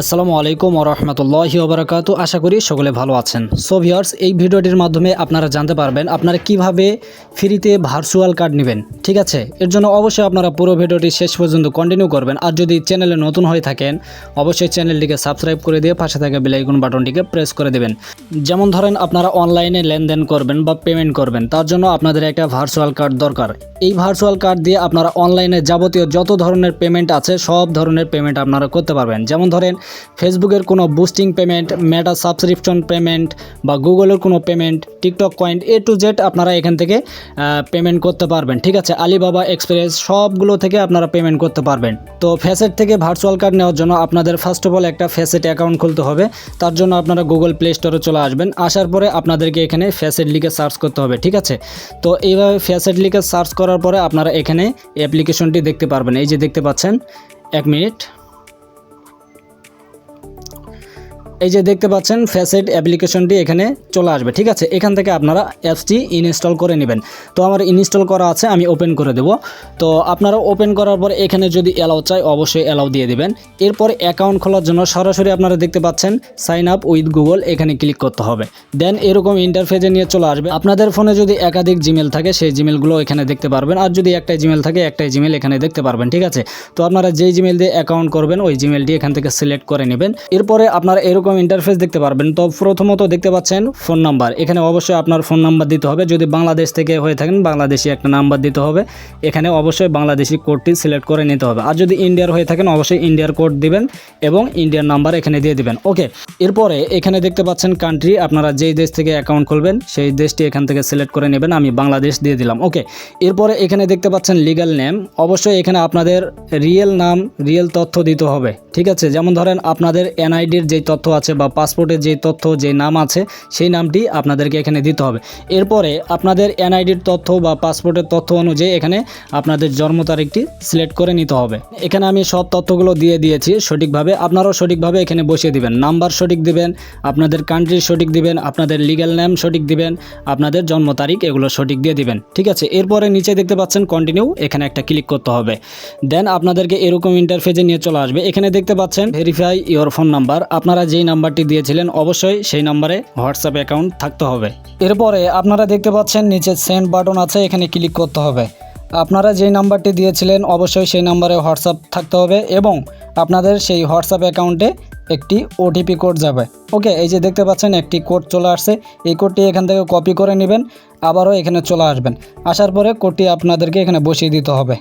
আসসালামু আলাইকুম ওয়া রাহমাতুল্লাহি ওয়া বারাকাতুহু। আশা করি সকলে ভালো আছেন। সো ভিউয়ার্স, এই ভিডিওটির মাধ্যমে আপনারা জানতে পারবেন আপনারা কিভাবে ফ্রিতে ভার্চুয়াল কার্ড নেবেন। ঠিক আছে, এর জন্য অবশ্যই আপনারা পুরো ভিডিওটি শেষ পর্যন্ত কন্টিনিউ করবেন। আর যদি চ্যানেলে নতুন হয়ে থাকেন অবশ্যই চ্যানেলটিকে সাবস্ক্রাইব করে দিয়ে পাশে থাকা বেল আইকন বাটনটিকে প্রেস করে দেবেন। যেমন ধরেন আপনারা অনলাইনে লেনদেন করবেন বা পেমেন্ট করবেন, তার জন্য আপনাদের একটা ভার্চুয়াল কার্ড দরকার। এই ভার্চুয়াল কার্ড দিয়ে আপনারা অনলাইনে যাবতীয় যত ধরনের পেমেন্ট আছে সব ধরনের পেমেন্ট আপনারা করতে পারবেন। যেমন ধরেন ফেসবুকের কোনো বুস্টিং পেমেন্ট, মেটা সাবস্ক্রিপশন পেমেন্ট বা গুগলের কোনো payment, TikTok coin A to Z আপনারা এখান থেকে পেমেন্ট করতে পারবেন। ঠিক আছে, আলিবাবা এক্সপ্রেস সবগুলো থেকে আপনারা পেমেন্ট করতে পারবেন। তো ফেসেট থেকে ভার্চুয়াল কার্ড নেওয়ার জন্য আপনাদের ফার্স্ট অফ অল একটা ফেসেট অ্যাকাউন্ট খুলতে হবে। তার জন্য আপনারা গুগল প্লে স্টোরে চলে আসবেন। আসার পরে আপনাদেরকে এখানে ফেসেট লিখে সার্চ করতে হবে। ঠিক আছে, তো এইভাবে ফেসেট লিখে সার্চ করার পরে আপনারা এখানে অ্যাপ্লিকেশনটি দেখতে পারবেন। এই যে দেখতে পাচ্ছেন, 1 মিনিট, এই যে দেখতে পাচ্ছেন ফেসেট অ্যাপ্লিকেশনটি এখানে চলে আসবে। ঠিক আছে, এখান থেকে আপনারা অ্যাপসটি ইনস্টল করে নেবেন। তো আমার ইনস্টল করা আছে, আমি ওপেন করে দেব। তো আপনারা ওপেন করার পর এখানে যদি অ্যালাউ চাই অবশ্যই অ্যালাউ দিয়ে দেবেন। এরপর অ্যাকাউন্ট খোলার জন্য সরাসরি আপনারা দেখতে পাচ্ছেন সাইন আপ উইথ গুগল, এখানে ক্লিক করতে হবে। দেন এরকম ইন্টারফেসে নিয়ে চলে আসবে। আপনাদের ফোনে যদি একাধিক জিমেল থাকে সেই জিমেলগুলো এখানে দেখতে পারবেন, আর যদি একটাই জিমেল থাকে একটাই জিমেল এখানে দেখতে পারবেন। ঠিক আছে, তো আপনারা যেই জিমেল দিয়ে অ্যাকাউন্ট করবেন ওই জিমেলটি এখান থেকে সিলেক্ট করে নেবেন। এরপরে আপনারা এরকম ইন্টারফেস দেখতে পারবেন। তো প্রথমত দেখতে পাচ্ছেন ফোন নাম্বার, এখানে অবশ্যই আপনার ফোন নাম্বার দিতে হবে। যদি বাংলাদেশ থেকে হয়ে থাকেন বাংলাদেশি একটা নাম্বার দিতে হবে। এখানে অবশ্যই বাংলাদেশি কোডটি সিলেক্ট করে নিতে হবে। আর যদি ইন্ডিয়ার হয়ে থাকেন অবশ্যই ইন্ডিয়ার কোড দিবেন এবং ইন্ডিয়ার নাম্বার এখানে দিয়ে দিবেন। ওকে, এরপরে এখানে দেখতে পাচ্ছেন কান্ট্রি, আপনারা যেই দেশ থেকে অ্যাকাউন্ট খুলবেন সেই দেশটি এখান থেকে সিলেক্ট করে নেবেন। আমি বাংলাদেশ দিয়ে দিলাম। ওকে, এরপরে এখানে দেখতে পাচ্ছেন লিগ্যাল নেম, অবশ্যই এখানে আপনাদের রিয়েল নাম, রিয়েল তথ্য দিতে হবে। ঠিক আছে, যেমন ধরেন আপনাদের এনআইডির যেই তথ্য আছে বা পাসপোর্টের যেই তথ্য, যে নাম আছে সেই নামটি আপনাদেরকে এখানে দিতে হবে। এরপরে আপনাদের এনআইডির তথ্য বা পাসপোর্টের তথ্য অনুযায়ী এখানে আপনাদের জন্ম তারিখটি সিলেক্ট করে নিতে হবে। এখানে আমি সব তথ্যগুলো দিয়ে দিয়েছি সঠিকভাবে, আপনারাও সঠিকভাবে এখানে বসিয়ে দিবেন। নাম্বার সঠিক দিবেন, আপনাদের কান্ট্রি সঠিক দিবেন, আপনাদের লিগ্যাল নেম সঠিক দিবেন, আপনাদের জন্ম তারিখ এগুলো সঠিক দিয়ে দিবেন। ঠিক আছে, এরপরে নিচে দেখতে পাচ্ছেন কন্টিনিউ, এখানে একটা ক্লিক করতে হবে। দেন আপনাদেরকে এরকম ইন্টারফেসে নিয়ে চলে আসবে। এখানে দেখতে পাচ্ছেন ভেরিফাই ইওর ফোন নাম্বার, আপনারা যেই নাম্বারটি দিয়েছিলেন অবশ্যই সেই নাম্বারে হোয়াটসঅ্যাপ অ্যাকাউন্ট থাকতে হবে। এরপরে আপনারা দেখতে পাচ্ছেন নিচে সেন্ড বাটন আছে, এখানে ক্লিক করতে হবে। আপনারা যেই নাম্বারটি দিয়েছিলেন অবশ্যই সেই নাম্বারে হোয়াটসঅ্যাপ থাকতে হবে এবং আপনাদের সেই হোয়াটসঅ্যাপ অ্যাকাউন্টে একটি ওটিপি কোড যাবে। ওকে, এই যে দেখতে পাচ্ছেন একটি কোড চলে আসছে, এই কোডটি এখান থেকে কপি করে নেবেন, আবারও এখানে চলে আসবেন। আসার পরে কোডটি আপনাদেরকে এখানে বসিয়ে দিতে হবে।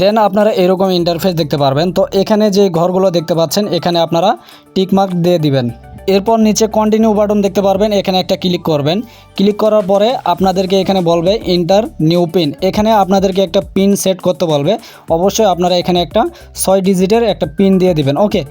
দেন আপনারা এরকম ইন্টারফেস দেখতে পারবেন। তো এখানে যে ঘরগুলো দেখতে পাচ্ছেন এখানে আপনারা টিকমার্ক দিয়ে দিবেন। এরপর নিচে কন্টিনিউ বাটন দেখতে পারবেন, এখানে একটা ক্লিক করবেন। ক্লিক করার পরে আপনাদেরকে এখানে বলবে ইন্টার নিউ পিন, এখানে আপনাদেরকে একটা পিন সেট করতে বলবে। অবশ্যই আপনারা এখানে একটা 6 ডিজিটের একটা পিন দিয়ে দিবেন। ওকে,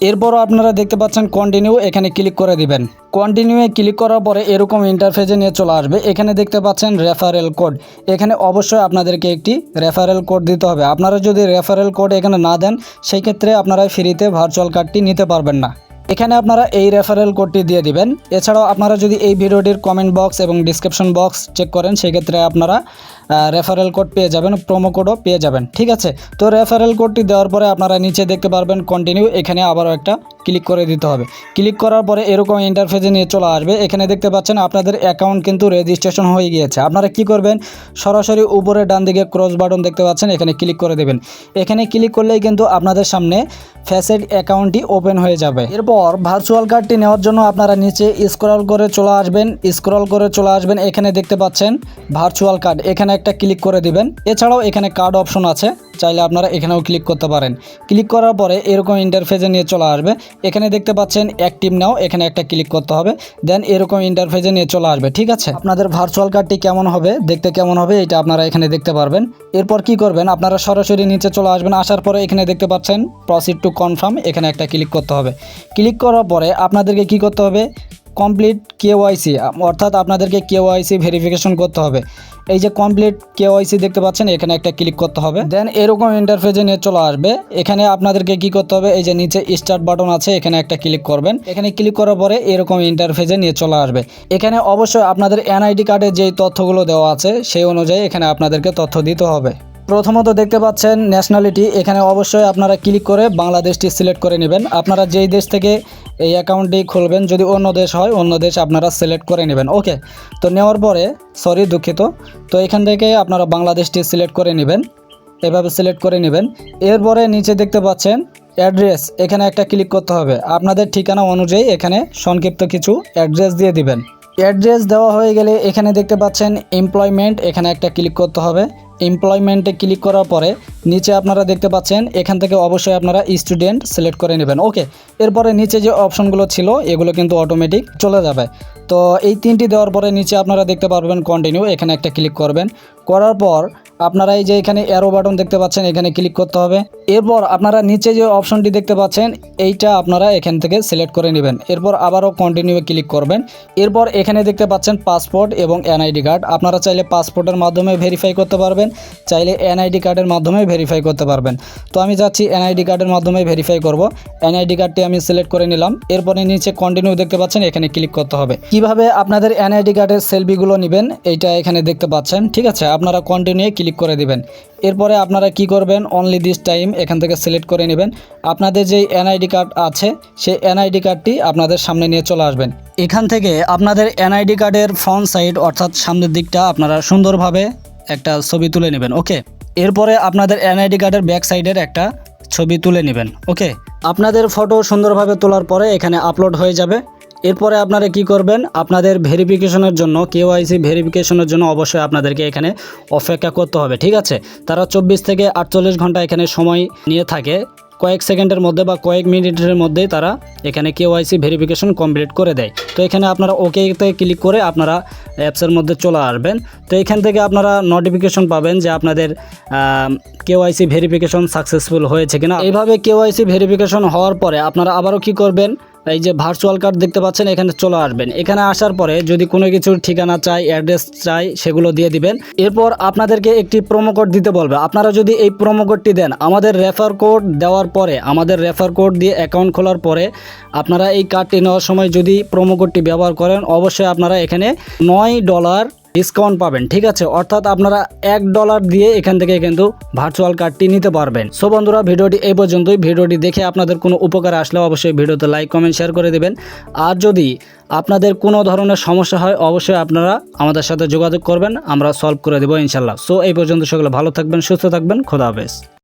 এরপরও আপনারা দেখতে পাচ্ছেন কন্টিনিউ, এখানে ক্লিক করে দিবেন। কন্টিনিউয়ে ক্লিক করার পরে এরকম ইন্টারফেসে নিয়ে চলে আসবে। এখানে দেখতে পাচ্ছেন রেফারেল কোড, এখানে অবশ্যই আপনাদেরকে একটি রেফারেল কোড দিতে হবে। আপনারা যদি রেফারেল কোড এখানে না দেন সেই ক্ষেত্রে আপনারা ফ্রিতে ভার্চুয়াল কার্ডটি নিতে পারবেন না। এখানে আপনারা এই রেফারেল কোডটি দিয়ে দিবেন। এছাড়াও আপনারা যদি এই ভিডিওটির কমেন্ট বক্স এবং ডিসক্রিপশন বক্স চেক করেন সেক্ষেত্রে আপনারা রেফারেল কোড পেয়ে যাবেন, প্রোমো কোডও পেয়ে যাবেন। ঠিক আছে, তো রেফারেল কোডটি দেওয়ার পরে আপনারা নিচে দেখতে পারবেন কন্টিনিউ, এখানে আবারও একটা ক্লিক করে দিতে হবে। ক্লিক করার পরে এরকম ইন্টারফেসে নিয়ে চলে আসবে। এখানে দেখতে পাচ্ছেন আপনাদের অ্যাকাউন্ট কিন্তু রেজিস্ট্রেশন হয়ে গিয়েছে। আপনারা কি করবেন, সরাসরি উপরে ডান দিকে ক্রস বাটন দেখতে পাচ্ছেন, এখানে ক্লিক করে দেবেন। এখানে ক্লিক করলেই কিন্তু আপনাদের সামনে ফেসেট অ্যাকাউন্টটি ওপেন হয়ে যাবে। এরপর ভার্চুয়াল কার্ডটি নেওয়ার জন্য আপনারা নিচে স্ক্রল করে চলে আসবেন। এখানে দেখতে পাচ্ছেন ভার্চুয়াল কার্ড, এখানে একটা ক্লিক করে দিবেন। এছাড়াও এখানে কার্ড অপশন আছে, চাইলে আপনারা এখানেও ক্লিক করতে পারেন। ক্লিক করার পরে এরকম ইন্টারফেসে নিয়ে চলে আসবে। এখানে দেখতে পাচ্ছেন অ্যাক্টিভ নাও, এখানে একটা ক্লিক করতে হবে। দেন এরকম ইন্টারফেসে নিয়ে চলে আসবে। ঠিক আছে, আপনাদের ভার্চুয়াল কার্ডটি কেমন হবে, দেখতে কেমন হবে এটা আপনারা এখানে দেখতে পারবেন। এরপর কি করবেন, আপনারা সরাসরি নিচে চলে আসবেন। আসার পরে এখানে দেখতে পাচ্ছেন প্রসিড টু কনফার্ম, এখানে একটা ক্লিক করতে হবে। ক্লিক করার পরে আপনাদেরকে কি করতে হবে, কমপ্লিট কেওয়াইসি, অর্থাৎ আপনাদেরকে কেওয়াইসি ভেরিফিকেশন করতে হবে। এই যে কমপ্লিট কেওয়াইসি দেখতে পাচ্ছেন, এখানে একটা ক্লিক করতে হবে। দেন এরকম ইন্টারফেসে নিয়ে চলে আসবে। এখানে আপনাদেরকে কি করতে হবে, এই যে নিচে স্টার্ট বাটন আছে, এখানে একটা ক্লিক করবেন। এখানে ক্লিক করার পরে এরকম ইন্টারফেসে নিয়ে চলে আসবে। এখানে অবশ্যই আপনাদের এনআইডি কার্ডে যেই তথ্যগুলো দেওয়া আছে সেই অনুযায়ী এখানে আপনাদেরকে তথ্য দিতে হবে। প্রথমত দেখতে পাচ্ছেন ন্যাশনালিটি, এখানে অবশ্যই আপনারা ক্লিক করে বাংলাদেশটি সিলেক্ট করে নেবেন। আপনারা যেই দেশ থেকে এই অ্যাকাউন্টটি খুলবেন, যদি অন্য দেশ হয় অন্য দেশ আপনারা সিলেক্ট করে নেবেন। ওকে, তো নেওয়ার পরে দুঃখিত, তো এখান থেকে আপনারা বাংলাদেশটি সিলেক্ট করে নেবেন, এভাবে সিলেক্ট করে নেবেন। এরপরে নিচে দেখতে পাচ্ছেন অ্যাড্রেস, এখানে একটা ক্লিক করতে হবে। আপনাদের ঠিকানা অনুযায়ী এখানে সংক্ষিপ্ত কিছু অ্যাড্রেস দিয়ে দিবেন। অ্যাড্রেস দেওয়া হয়ে গেলে এখানে দেখতে পাচ্ছেন এমপ্লয়মেন্ট, এখানে একটা ক্লিক করতে হবে। এমপ্লয়মেন্টে ক্লিক করার পরে নিচে আপনারা দেখতে পাচ্ছেন এখান থেকে অবশ্যই আপনারা স্টুডেন্ট সিলেক্ট করে নেবেন। ওকে, এরপরে নিচে যে অপশনগুলো ছিল এগুলো কিন্তু অটোমেটিক চলে যাবে। তো এই তিনটি দেওয়ার পরে নিচে আপনারা দেখতে পারবেন কন্টিনিউ, এখানে একটা ক্লিক করবেন। করার পর আপনারা এই যে এখানে অ্যারো বাটন দেখতে পাচ্ছেন, এখানে ক্লিক করতে হবে। এরপর আপনারা নিচে যে অপশনটি দেখতে পাচ্ছেন এইটা আপনারা এখান থেকে সিলেক্ট করে নেবেন। এরপর আবারও কন্টিনিউ ক্লিক করবেন। এরপর এখানে দেখতে পাচ্ছেন পাসপোর্ট এবং এনআইডি কার্ড, আপনারা চাইলে পাসপোর্টের মাধ্যমে ভেরিফাই করতে পারবেন, চাইলে এনআইডি কার্ডের মাধ্যমে ভেরিফাই করতে পারবেন। তো আমি যাচ্ছি এনআইডি কার্ডের মাধ্যমে ভেরিফাই করব। এনআইডি কার্ডটি আমি সিলেক্ট করে নিলাম। এরপরে নিচে কন্টিনিউ দেখতে পাচ্ছেন, এখানে ক্লিক করতে হবে। কিভাবে আপনাদের এনআইডি কার্ডের সেলফিগুলো নেবেন এইটা এখানে দেখতে পাচ্ছেন, ঠিক আছে। আপনারা কন্টিনিউ ক্লিক করে দিবেন। এরপরে আপনারা কি করবেন, অনলি দিস টাইম এখান থেকে সিলেক্ট করে নেবেন। আপনাদের যেই এনআইডি কার্ড আছে সেই এনআইডি কার্ডটি আপনাদের সামনে নিয়ে চলে আসবেন। এখান থেকে আপনাদের এনআইডি কার্ডের ফ্রন্ট সাইড অর্থাৎ সামনের দিকটা আপনারা সুন্দরভাবে একটা ছবি তুলে নেবেন। ওকে, এরপরে আপনাদের এনআইডি কার্ডের ব্যাক সাইডের একটা ছবি তুলে নেবেন। ওকে, আপনাদের ফটো সুন্দরভাবে তোলার পরে এখানে আপলোড হয়ে যাবে। এরপরে আপনারা কি করবেন, আপনাদের ভেরিফিকেশনের জন্য কেওআইসি ভেরিফিকেশনের জন্য অবশ্যই আপনাদেরকে এখানে অপেক্ষা করতে হবে, ঠিক আছে। তারা 24 থেকে 48 ঘন্টা এখানে সময় নিয়ে থাকে, কয়েক সেকেন্ডের মধ্যে বা কয়েক মিনিটের মধ্যেই তারা এখানে কেওআইসি ভেরিফিকেশন কমপ্লিট করে দেয়। তো এখানে আপনারা ওকেতে ক্লিক করে আপনারা অ্যাপসের মধ্যে চলে আসবেন। তো এখান থেকে আপনারা নোটিফিকেশন পাবেন যে আপনাদের কেওআইসি ভেরিফিকেশন সাকসেসফুল হয়েছে কিনা। এইভাবে কেওআইসি ভেরিফিকেশন হওয়ার পরে আপনারা আবারও কি করবেন, এই যে ভার্চুয়াল কার্ড দেখতে পাচ্ছেন এখানে চলে আসবেন। এখানে আসার পরে যদি কোনো কিছুর ঠিকানা চাই, অ্যাড্রেস চাই, সেগুলো দিয়ে দিবেন। এরপর আপনাদেরকে একটি প্রোমো কোড দিতে বলবে। আপনারা যদি এই প্রোমো কোডটি দেন, আমাদের রেফার কোড দেওয়ার পরে, আমাদের রেফার কোড দিয়ে অ্যাকাউন্ট খোলার পরে আপনারা এই কার্ডটি নেওয়ার সময় যদি প্রোমো কোডটি ব্যবহার করেন, অবশ্যই আপনারা এখানে $9 ডিসকাউন্ট পাবেন, ঠিক আছে। অর্থাৎ আপনারা $1 দিয়ে এখান থেকে কিন্তু ভার্চুয়াল কার্ডটি নিতে পারবেন। সো বন্ধুরা, ভিডিওটি এই পর্যন্তই। ভিডিওটি দেখে আপনাদের কোনো উপকার আসলে অবশ্যই ভিডিওতে লাইক, কমেন্ট, শেয়ার করে দেবেন। আর যদি আপনাদের কোনো ধরনের সমস্যা হয় অবশ্যই আপনারা আমাদের সাথে যোগাযোগ করবেন, আমরা সলভ করে দেবো ইনশাল্লাহ। সো এই পর্যন্ত সকলে ভালো থাকবেন, সুস্থ থাকবেন, খোদা হাফেজ।